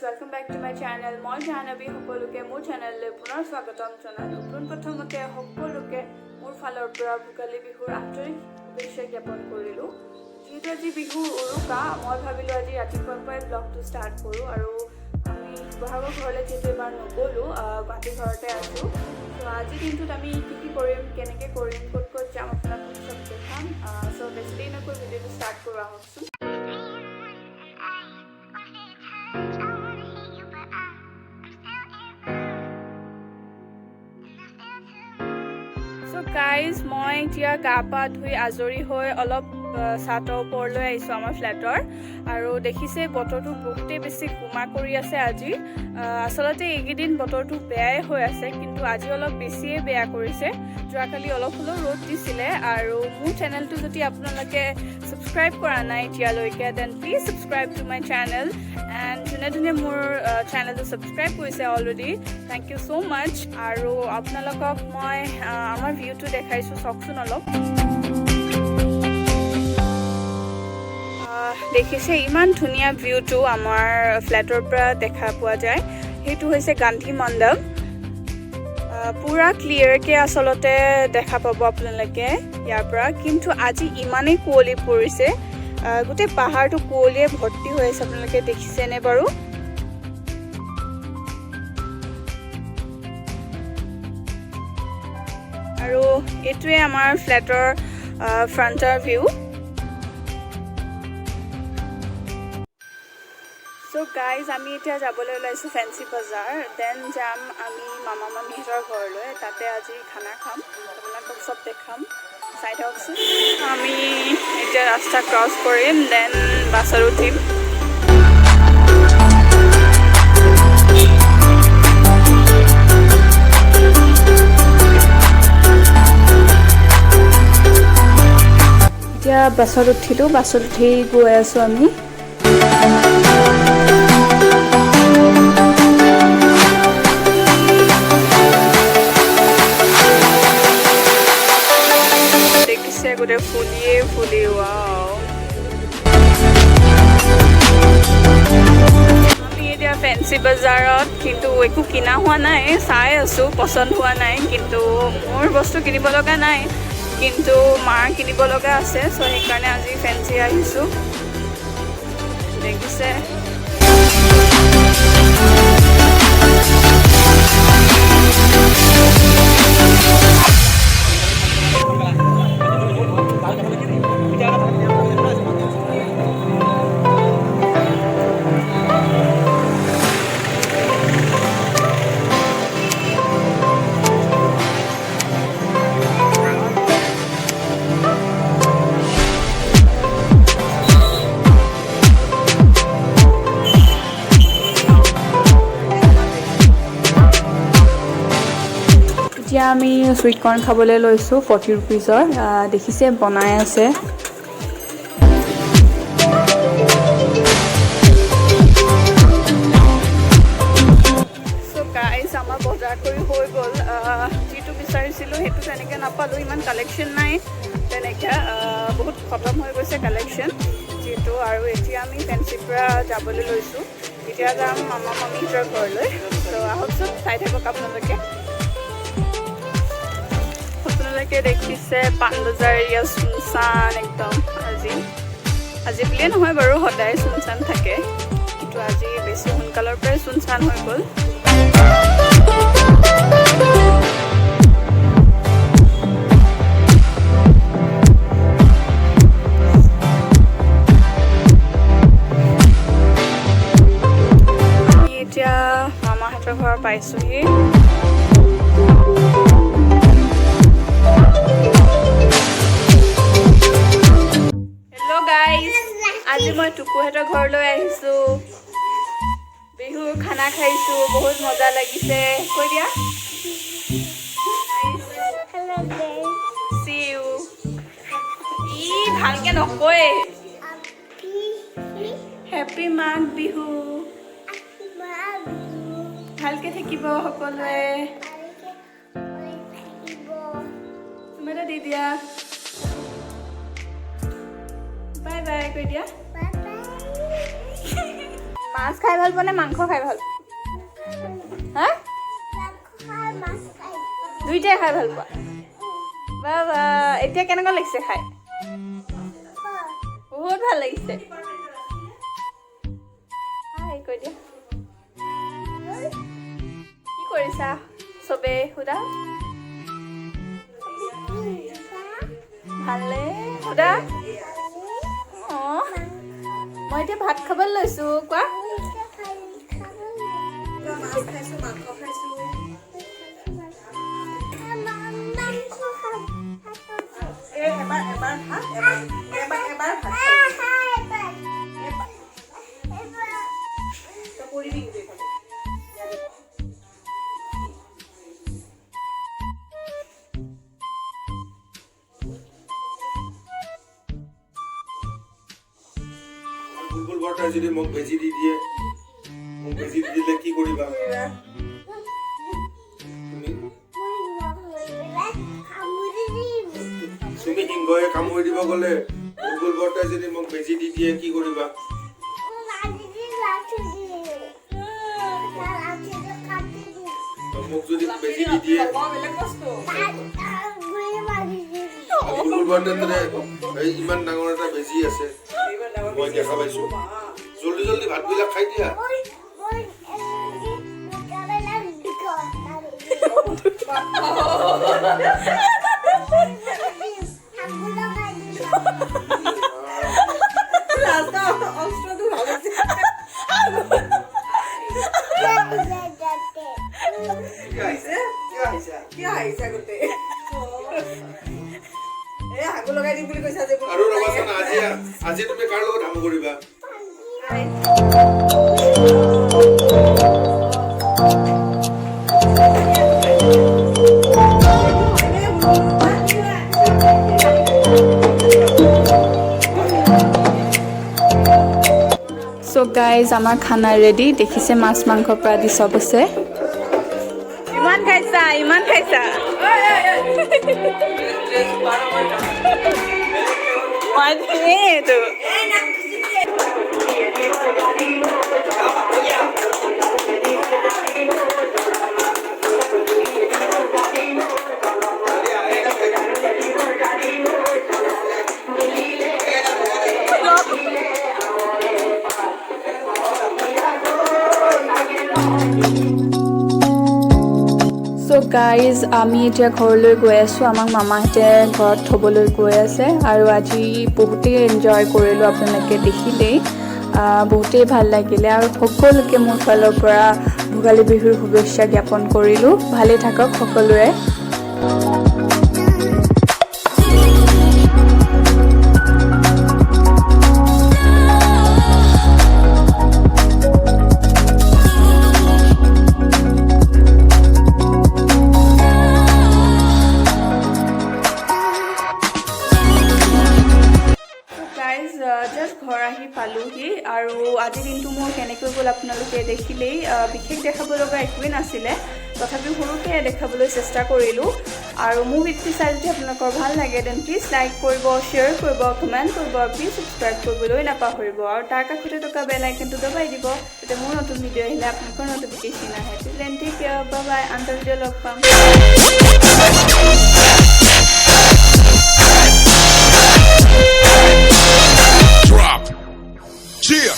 welcome back to my channel. Moi Jahnabi Lahon মোৰ চেনেললৈ পুনৰ স্বাগতম জনালো। প্ৰথমতে সকলোকে মোৰ ফালৰ পৰা ভোগালী বিহুৰ আন্তৰিক শুভেচ্ছা জ্ঞাপন কৰিলো। যেহেতু আজি বিহুৰ উৰুকা, মই ভাবিলো আজি ৰাতিপুৱাৰ পৰাই ব্লগটো ষ্টাৰ্ট কৰোঁ আৰু আমি শিৱসাগৰ ঘৰলৈ যেহেতু এবাৰ নগ'লো, গুৱাহাটী ঘৰতে আছোঁ। তো আজি দিনটোত আমি কি কৰিম, কেনেকৈ কৰিম, ক'ত ক'ত যাম আপোনালোকক চব দেখাম। চ' বেছি দেৰি নকৰি ভিডিঅ'টো ষ্টাৰ্ট কৰোঁ আহকচোন। So guys, মই এতিয়া গা পা ধুই আজৰি হৈ অলপ ছাদৰ ওপৰলৈ আহিছোঁ আমাৰ ফ্লেটৰ আৰু দেখিছে বতৰটো বহুতেই বেছি গোমা কৰি আছে আজি। আচলতে এইকেইদিন বতৰটো বেয়াই হৈ আছে, কিন্তু আজি অলপ বেছিয়ে বেয়া কৰিছে। যোৱাকালি অলপ হ'লেও ৰ'দ দিছিলে। আৰু মোৰ চেনেলটো যদি আপোনালোকে ছাবস্ক্ৰাইব কৰা নাই এতিয়ালৈকে, then please subscribe to my channel. And যোনে যোনে মোৰ চেনেলটো ছাবস্ক্ৰাইব কৰিছে already, thank you so' much. আৰু আপোনালোকক মই আমাৰ ভিউটো দেখাইছোঁ, চাওকচোন অলপ। দেখিছে ইমান ধুনীয়া ভিউটো আমাৰ ফ্লেটৰ পৰা দেখা পোৱা যায়। সেইটো হৈছে গান্ধী মণ্ডপ। পুৰা ক্লিয়াৰকৈ আচলতে দেখা পাব আপোনালোকে ইয়াৰ পৰা। কিন্তু আজি ইমানেই কুঁৱলী পৰিছে, গোটেই পাহাৰটো কুঁৱলীয়ে ভৰ্তি হৈ আছে। আপোনালোকে দেখিছেনে বাৰু? আৰু এইটোৱে আমাৰ ফ্লেটৰ ফ্ৰণ্টৰ ভিউ। চ' গাইজ, আমি এতিয়া যাবলৈ ওলাইছোঁ ফেঞ্চি বজাৰ। দেন যাম আমি মামা মামীহঁতৰ ঘৰলৈ, তাতে আজি খানা খাম। আপোনালোকক চব দেখাম, চাই থাককচোন। আমি এতিয়া ৰাস্তা ক্ৰছ কৰিম, দেন বাছত উঠিম। এতিয়া বাছত উঠিলোঁ, বাছত উঠি গৈ আছোঁ আমি। দেখিছে গোটেই ফুলিয়ে ফুলি, ৱাও। আমি এতিয়া ফেঞ্চি বজাৰত, কিন্তু একো কিনা হোৱা নাই, চাই আছোঁ, পচন্দ হোৱা নাই। কিন্তু মোৰ বস্তু কিনিব লগা নাই, কিন্তু মাৰ কিনিব লগা আছে। চ' সেইকাৰণে আজি ফেঞ্চি আহিছোঁ। দেখিছে এতিয়া আমি চুইট কৰ্ণ খাবলৈ লৈছোঁ 40 ৰুপিজৰ। দেখিছে বনাই আছে। চ' গাইজ, আমাৰ বজাৰ কৰি হৈ গ'ল। যিটো বিচাৰিছিলোঁ সেইটো তেনেকৈ নাপালোঁ, ইমান কালেকশ্যন নাই তেনেকৈ, বহুত খতম হৈ গৈছে কালেকশ্যন যিহেতু। আৰু এতিয়া আমি ফেঞ্চিৰ পৰা যাবলৈ লৈছোঁ। এতিয়া যাম মামা মামীহঁতৰ ঘৰলৈ। ত' আহকচোন, চাই থাকক আপোনালোকে। আপোনালোকে দেখিছে পাণবজাৰ এৰিয়া চুনচান একদম। আজি বুলিয়ে নহয় বাৰু, সদায় চুনচান থাকে, কিন্তু আজি বেছি সোনকালৰ পৰাই চুনচান হৈ গ'ল। আমি এতিয়া মামাহঁতৰ ঘৰ পাইছোঁহি। আজি মই টুকুহঁতৰ ঘৰলৈ আহিছোঁ, বিহুৰ খানা খাইছোঁ, বহুত মজা লাগিছে। কৈ দিয়া চি ইউ। ই ভালকে নকয়। হেপী মাঘ বিহু। ভালকে থাকিব সকলোৱে। তুমি এটা দি দিয়া। বাই বাই কৈ দিয়া। মাছ খাই ভাল পোৱা নে মাংস খাই ভাল পোৱা? হা? দুইটাই খাই ভাল পোৱা? বাবা এতিয়া কেনেকুৱা লাগিছে খাই? বহুত ভাল লাগিছে। কৈ দিয়া কি কৰিছা চবে সুধা? ভালে সুধা? মই এতিয়া ভাত খাবলৈ লৈছো। কোৱা বুলবুল বৰ্তাই যদি মোক বেজি দি দিয়ে, মোক বেজি দি দিলে কি কৰিবা? তুমি সিংহই কামুৰি দিব গ'লে বুলবুল বৰ্তাই যদি মোক বেজি দি দিয়ে কি কৰিবা? মোক যদি বেজি দি দিয়ে বুলবুল বৰ্তাই ইমান ডাঙৰ এটা বেজি আছে মই দেখা পাইছো। জলদি জলদি ভাতবিলাক খাই দিয়া। আৰু ৰবাচোন আজি তুমি কাৰ লগত হাম কৰিবা? সো গাইজ আমাৰ খানা ৰেডি। দেখিছে মাছ মাংসৰ পৰা আদি চব আছে। ইমান খাইছা ইমান খাইছা এইটো সো গাইজ আমি এতিয়া ঘৰলৈ গৈ আছোঁ। আমাক মামাহঁতে ঘৰত থ'বলৈ গৈ আছে আৰু আজি বহুতেই এনজয় কৰিলোঁ। আপোনালোকে দেখিলেই বহুতেই ভাল লাগিলে আৰু সকলোকে মোৰ ফালৰ পৰা ভোগালী বিহুৰ শুভেচ্ছা জ্ঞাপন কৰিলোঁ। ভালেই থাকক সকলোৰে। জাষ্ট ঘৰ আহি পালোহি আৰু আজিৰ দিনটো মোৰ কেনেকৈ গ'ল আপোনালোকে দেখিলেই। বিশেষ দেখাব লগা একোৱেই নাছিলে, তথাপিও সৰুকৈ দেখাবলৈ চেষ্টা কৰিলোঁ। আৰু মোৰ ভিডিঅ'টো চাই যদি আপোনালোকৰ ভাল লাগে দেন প্লিজ লাইক কৰিব, শ্বেয়াৰ কৰিব, কমেণ্ট কৰিব, প্লিজ ছাবস্ক্ৰাইব কৰিবলৈ নাপাহৰিব আৰু তাৰ কাষতে থকা বেল আইকনটো দবাই দিব, যাতে মোৰ নতুন ভিডিঅ' আহিলে আপোনালোকৰ নটিফিকেশ্যন আহে। Then take care, bye bye, আনটা ভিডিঅ' লগ পাম। Cheer.